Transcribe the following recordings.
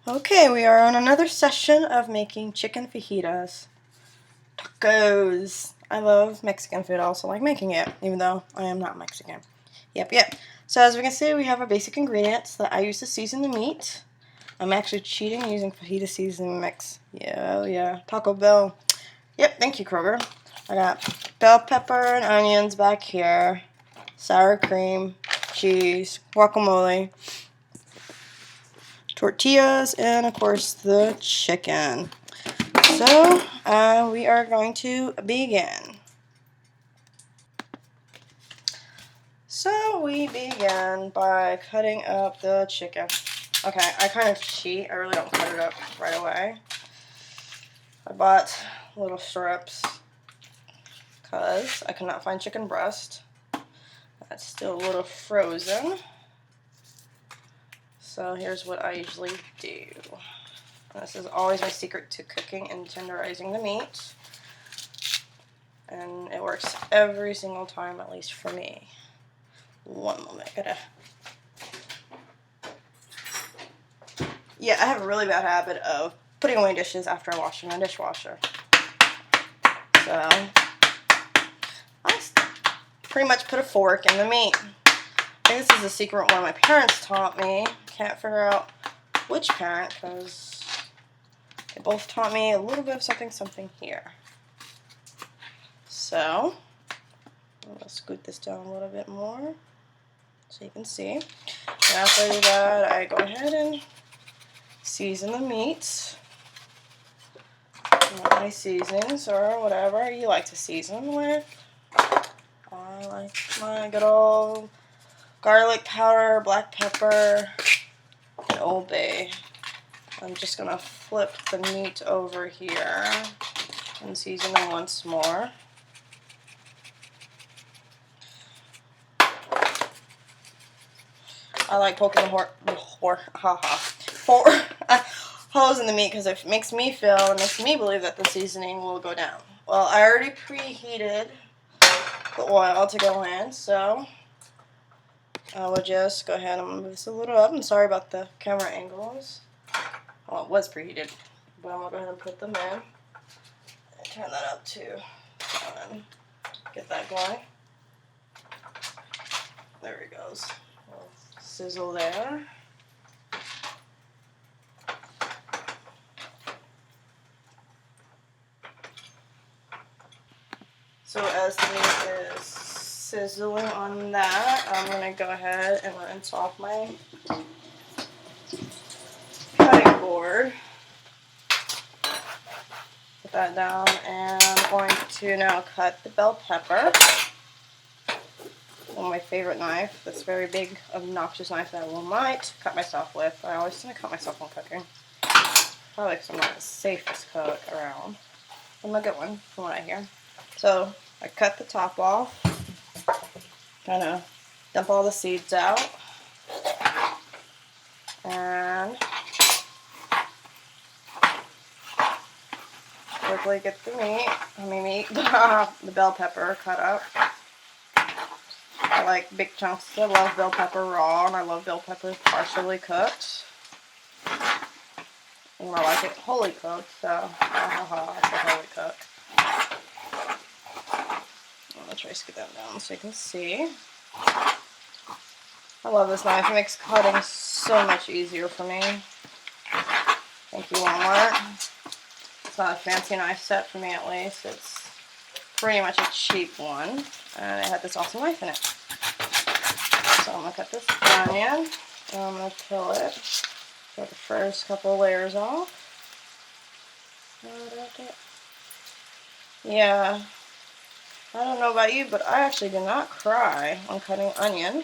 Okay, we are on another session of making chicken fajitas. Tacos. I love Mexican food. I also like making it, even though I am not Mexican. Yep. So as we can see, we have our basic ingredients that I use to season the meat. I'm actually cheating using fajita seasoning mix. Yeah. Taco Bell. Yep, thank you, Kroger. I got bell pepper and onions back here, sour cream, cheese, guacamole, tortillas, and of course the chicken. So we are going to begin. So we begin by cutting up the chicken. Okay, I kind of cheat. I really don't cut it up right away. I bought little strips because I could not find chicken breast. That's still a little frozen. So here's what I usually do. This is always my secret to cooking and tenderizing the meat. And it works every single time, at least for me. One moment, Yeah, I have a really bad habit of putting away dishes after I wash them in the dishwasher. So I pretty much put a fork in the meat. I think this is a secret one my parents taught me. Can't figure out which parent because they both taught me a little bit of something here. So I'm going to scoot this down a little bit more so you can see. And after that, I go ahead and season the meat. My seasonings or whatever you like to season with. I like my good old garlic powder, black pepper, and Old Bay. I'm just going to flip the meat over here and season it once more. I like poking the holes in the meat because it makes me feel and makes me believe that the seasoning will go down. Well, I already preheated the oil to go in, so I will just go ahead and move this a little up. I'm sorry about the camera angles. Well, it was preheated, but I'm going to go ahead and put them in. And turn that up to 7. Get that going. There it goes. Sizzle there. So as the meat is sizzling on that, I'm going to go ahead and rinse off my cutting board. Put that down, and I'm going to now cut the bell pepper. One of my favorite knife, this very big, obnoxious knife that I will not cut myself with. I always tend to cut myself when cooking. Probably because I'm not the safest cook around. I'm a good one, from what I hear. So I cut the top off, kind of dump all the seeds out, and quickly get the the bell pepper cut up. I like big chunks. I love bell pepper raw, and I love bell pepper partially cooked. And I like it wholly cooked, so it's a wholly cooked. Let's try to scoot that down so you can see. I love this knife. It makes cutting so much easier for me. Thank you, Walmart. It's not a fancy knife set for me, at least. It's pretty much a cheap one. And it had this awesome knife in it. So I'm going to cut this onion. And I'm going to peel it. Get the first couple layers off. Yeah. I don't know about you, but I actually did not cry on cutting onion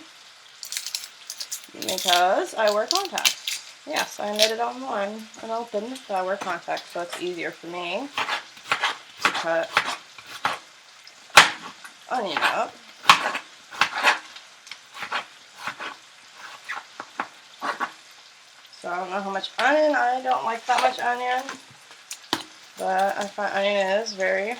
because I wear contacts. Yes, I knitted on one and open, so I wear contacts, so it's easier for me to cut onion up. So I don't know how much onion. I don't like that much onion, but I find onion is very,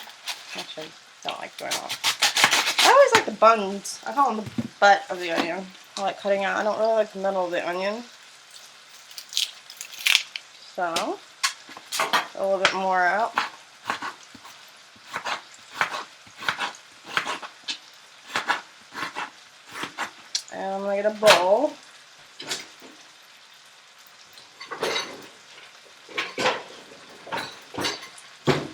actually don't like going off. I always like the buns. I call them the butt of the onion. I like cutting out. I don't really like the middle of the onion. So, a little bit more out. And I'm going to get a bowl.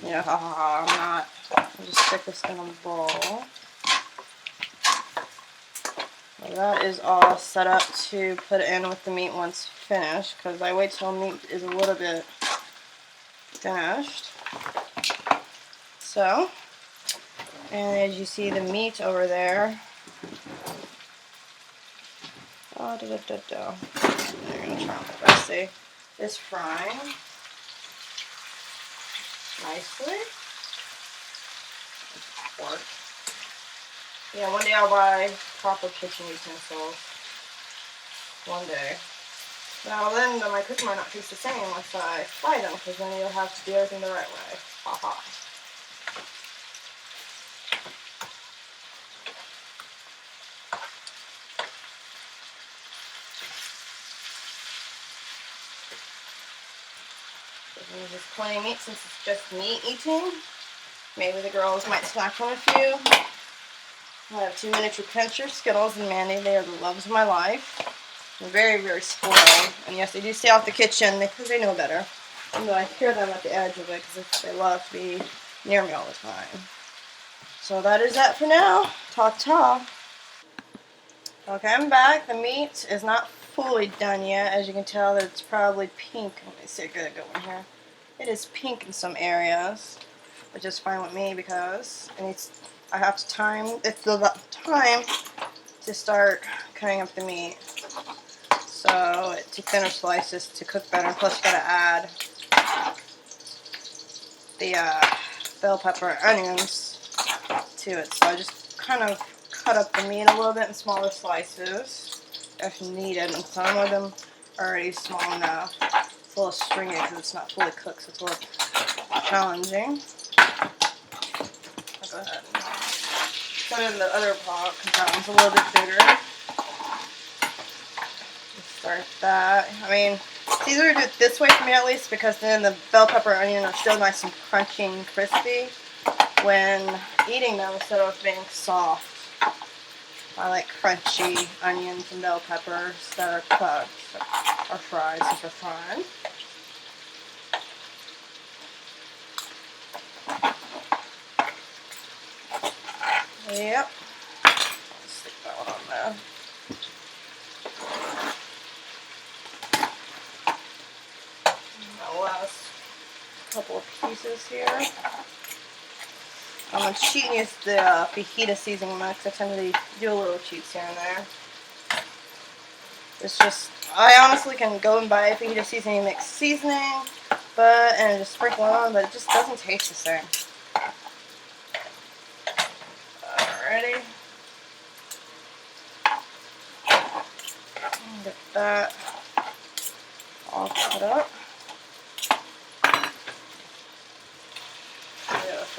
Yeah, I'm not. I'll just stick this in a bowl. Well, that is all set up to put in with the meat once finished, because I wait till meat is a little bit finished. So, and as you see the meat over there, I'm going to try my best. See, it's frying nicely. Pork. Yeah, one day I'll buy proper kitchen utensils. One day. Now then, my cooking might not taste the same once I fry them, because then you'll have to do everything the right way. Ha ha. This is plain meat since it's just me eating. Maybe the girls might snack on a few. I have 2 miniature pinchers, Skittles and Mandy. They are the loves of my life. They're very, very spoiled. And yes, they do stay off the kitchen because they know better. Even though I hear them at the edge of it because they love to be near me all the time. So that is that for now. Ta-ta. Okay, I'm back. The meat is not fully done yet. As you can tell, it's probably pink. Let me see, I gotta go in here. It is pink in some areas, which is fine with me because I have to time to start cutting up the meat. So to finish slices to cook better. Plus, you gotta add the bell pepper and onions to it. So I just kind of cut up the meat a little bit in smaller slices if needed. And some of them are already small enough. It's a little stringy because it's not fully cooked, so it's a little challenging. I'll go ahead and put it in the other pot because that one's a little bit bigger. Start that. I mean, it's easier to do it this way for me at least because then the bell pepper and onion are still nice and crunchy and crispy when eating them instead of being soft. I like crunchy onions and bell peppers that are cooked or fried since they're fried. Yep. Stick that one on there. The last couple of pieces here. I'm cheating use the fajita seasoning mix. I tend to do a little cheats here and there. It's just, I honestly can go and buy a fajita seasoning mix seasoning, and just sprinkle it on, but it just doesn't taste the same. Alrighty. Get that all cut up.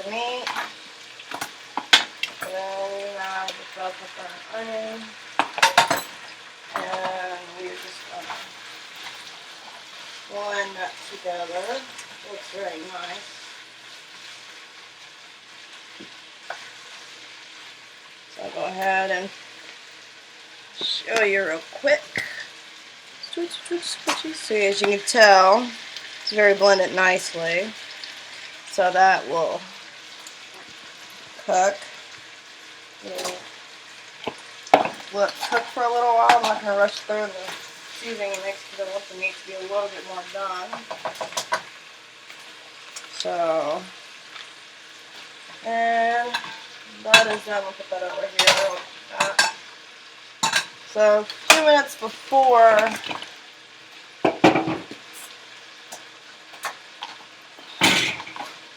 The meat. And then you have the bell pepper and onion. And we're just going to blend that together. Looks very nice. So I'll go ahead and show you real quick. So as you can tell, it's very blended nicely. So that will cook. Let it cook for a little while. I'm not going to rush through the seasoning mix because I want the meat to be a little bit more done. So, and that is done. We'll put that over here. So a few minutes before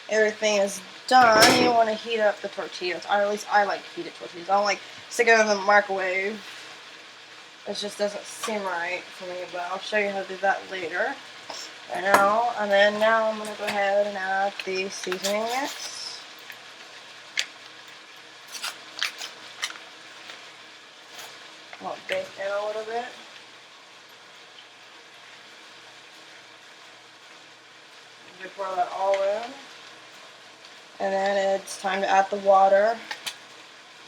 everything is done, you want to heat up the tortillas. Or at least I like to heat up tortillas. I don't like stick it in the microwave. It just doesn't seem right for me, but I'll show you how to do that later. Now I'm going to go ahead and add the seasoning mix. I'll bake it a little bit. we pour that all in. And then it's time to add the water.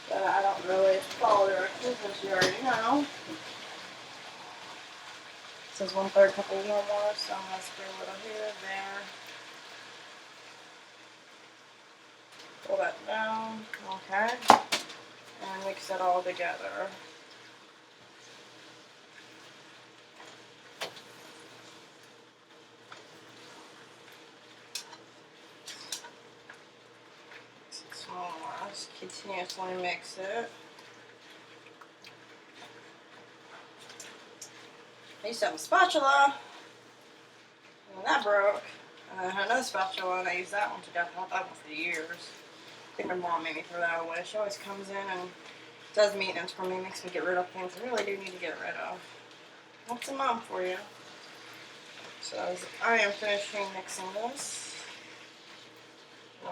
But I don't really follow directions, as you already know. It says 1/3 cup of warm water, so I'm going to spray a little here, there. Pull that down, okay. And mix it all together. Just continuously mix it. I used to have a spatula, and that broke. And I had another spatula, and I used that one to death. I had that one for years. I think my mom made me throw that away. She always comes in and does maintenance for me, makes me get rid of things I really do need to get rid of. That's a mom for you. So as I am finishing mixing this,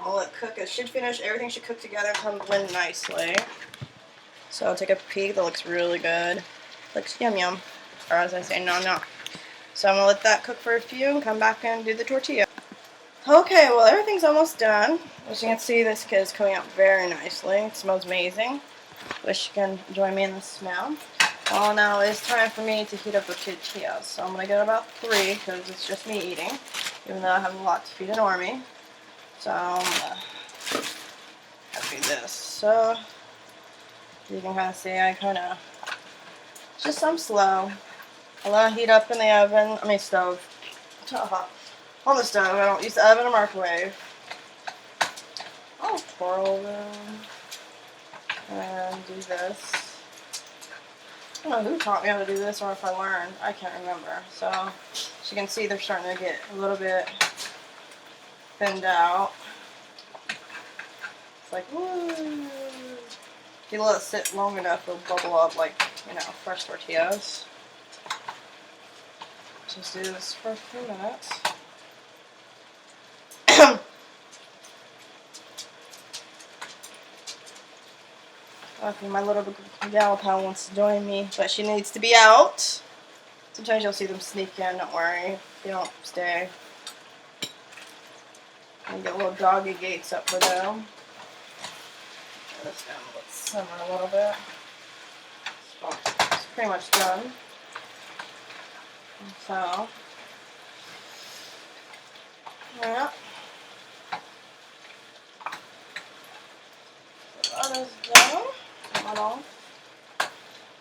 I'll let it cook. It should finish. Everything should cook together and come blend nicely. So I'll take a peek. That looks really good. Looks yum yum. Or as I say, nom nom. So I'm going to let that cook for a few and come back and do the tortilla. Okay, well everything's almost done. As you can see, this kid is coming out very nicely. It smells amazing. Wish you can join me in the smell. Well, now it's time for me to heat up the tortillas. So I'm going to get about 3 because it's just me eating, even though I have a lot to feed an army. So I'm going to do this. So you can kind of see I'm slow. I let it heat up in the oven, stove. On the stove. I don't use the oven or microwave. I'll pour over and do this. I don't know who taught me how to do this or if I learned. I can't remember. So, as you can see, they're starting to get a little bit thinned out. It's like, woo. If you let it sit long enough, it'll bubble up like, fresh tortillas. Just do this for a few minutes. Okay, my little gal pal wants to join me, but she needs to be out. Sometimes you'll see them sneak in, don't worry. If you don't stay. And get little doggy gates up for them. Get this down, let's simmer a little bit. It's pretty much done. So, yeah. So that is done.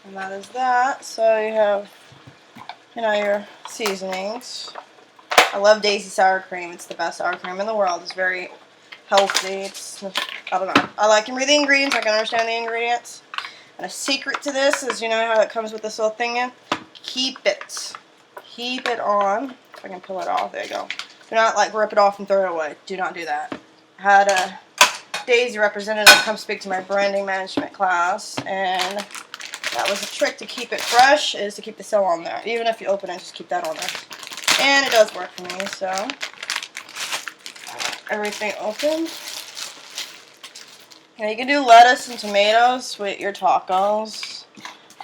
And that is that. So you have, your seasonings. I love Daisy sour cream. It's the best sour cream in the world. It's very healthy. I don't know. I can read the ingredients. I can understand the ingredients. And a secret to this is, how it comes with this little thing in? Keep it. Keep it on. If I can pull it off. There you go. Do not, rip it off and throw it away. Do not do that. I had a Daisy representative come speak to my branding management class, and that was a trick to keep it fresh, is to keep the cell on there. Even if you open it, just keep that on there. And it does work for me, so everything open. Now you can do lettuce and tomatoes with your tacos.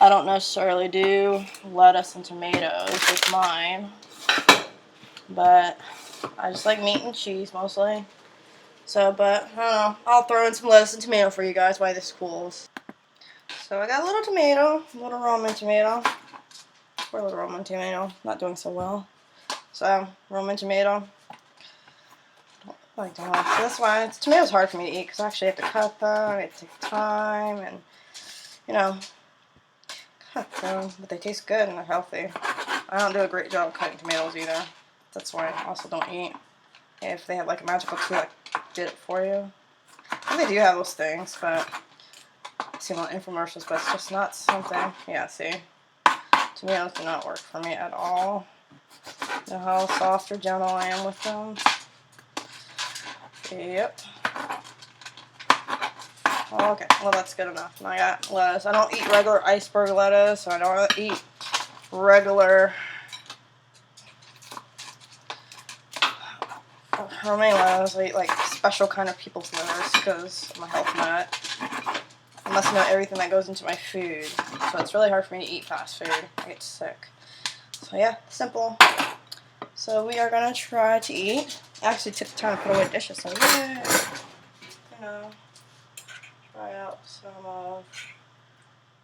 I don't necessarily do lettuce and tomatoes with mine, but I just like meat and cheese mostly. So, but, I don't know, I'll throw in some lettuce and tomato for you guys while this cools. So I got a little tomato, a little Roman tomato. Poor little Roman tomato, not doing so well. So, Roman tomato. Don't like to have this one. Tomatoes hard for me to eat because I actually have to cut them. I have to take time and, cut them. But they taste good and they're healthy. I don't do a great job of cutting tomatoes either. That's why I also don't eat. If they have a magical tool that did it for you. And they do have those things, but I've seen a lot of infomercials, but it's just not something. Yeah, see? Tomatoes do not work for me at all. You know how soft or gentle I am with them. Yep. Okay, well that's good enough. And I got lettuce. I don't eat regular iceberg lettuce, so I don't eat regular romaine lettuce. I eat special kind of people's lettuce because I'm a health nut. I must know everything that goes into my food. So it's really hard for me to eat fast food. I get sick. So yeah, simple. So we are gonna try to eat. I actually took the time to put away dishes, so yeah, try out some of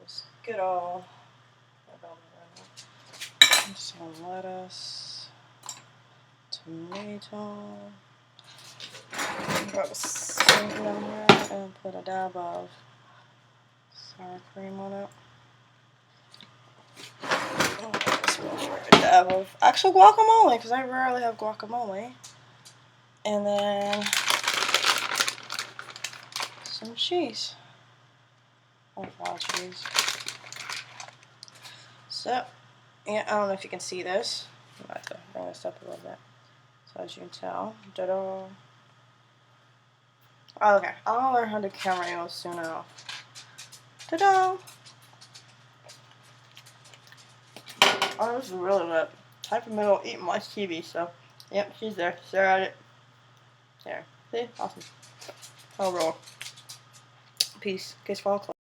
this good old some lettuce, tomato. Rub some on here and put a dab of sour cream on it. A dab of actual guacamole, because I rarely have guacamole. And then some cheese. I like raw cheese. So, yeah, I don't know if you can see this. I'm going to have to bring this up a little bit. So as you can tell, ta-da. Oh, okay, I'll learn how to camera angle soon enough. Ta-da! Oh, this is really good. Type of middle eating my TV, so yep, she's there. Stare at it. There. See? Awesome. I'll roll. Peace. Case file closed.